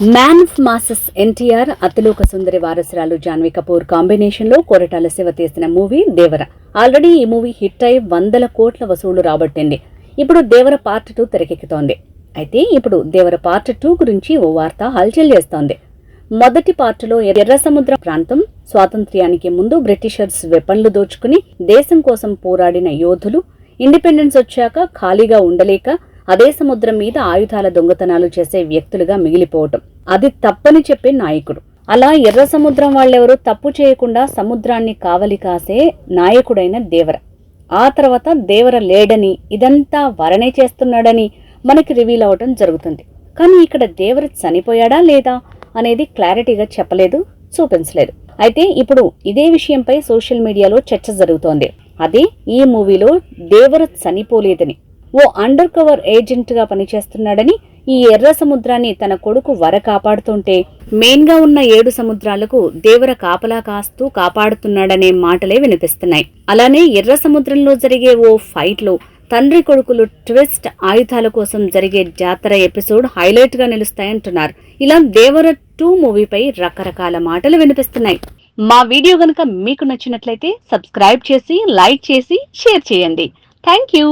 Man of masses NTR, అతిలోక సుందరి వారసురాలు జాన్వీ కపూర్ కాంబినేషన్ లో కొరటాల శివ తీసిన మూవీ దేవర. ఆల్రెడీ ఈ మూవీ హిట్ అయి 100 కోట్ల వసూళ్లు రాబట్టింది. ఇప్పుడు దేవర పార్ట్ 2 తెరకెక్కుతోంది. అయితే ఇప్పుడు దేవర పార్ట్ 2 గురించి ఓ వార్త హల్చల్ చేస్తోంది. మొదటి పార్టులో ఎర్ర సముద్రం ప్రాంతం స్వాతంత్ర్యానికి ముందు బ్రిటిషర్స్ వెపన్లు దోచుకుని దేశం కోసం పోరాడిన యోధులు ఇండిపెండెన్స్ వచ్చాక ఖాళీగా ఉండలేక అదే సముద్రం మీద ఆయుధాల దొంగతనాలు చేసే వ్యక్తులుగా మిగిలిపోవటం, అది తప్పని చెప్పే నాయకుడు. అలా ఎర్ర సముద్రం వాళ్ళెవరూ తప్పు చేయకుండా సముద్రాన్ని కావలి కాసే నాయకుడైన దేవర. ఆ తర్వాత దేవర లేడని, ఇదంతా వరణే చేస్తున్నాడని మనకి రివీల్ అవటం జరుగుతుంది. కానీ ఇక్కడ దేవర చనిపోయాడా లేదా అనేది క్లారిటీగా చెప్పలేదు, చూపించలేదు. అయితే ఇప్పుడు ఇదే విషయంపై సోషల్ మీడియాలో చర్చ జరుగుతోంది. అదే ఈ మూవీలో దేవర చనిపోలేదని, ఓ అండర్ కవర్ ఏజెంట్ గా పనిచేస్తున్నాడని, ఈ ఎర్ర సముద్రాన్ని తన కొడుకు వర కాపాడుతుంటే మెయిన్ గా ఉన్న 7 సముద్రాలకు దేవర కాపలా కాస్తూ కాపాడుతున్నాడనే మాటలే వినిపిస్తున్నాయి. అలానే ఎర్ర సముద్రంలో జరిగే ఓ ఫైట్ లో తండ్రి కొడుకులు ట్విస్ట్, ఆయుధాల కోసం జరిగే జాతర ఎపిసోడ్ హైలైట్ గా నిలుస్తాయంటున్నారు. ఇలా దేవర 2 మూవీపై రకరకాల మాటలు వినిపిస్తున్నాయి. మా వీడియో గనుక మీకు నచ్చినట్లయితే సబ్స్క్రైబ్ చేసి, లైక్ చేసి, షేర్ చేయండి. Thank you.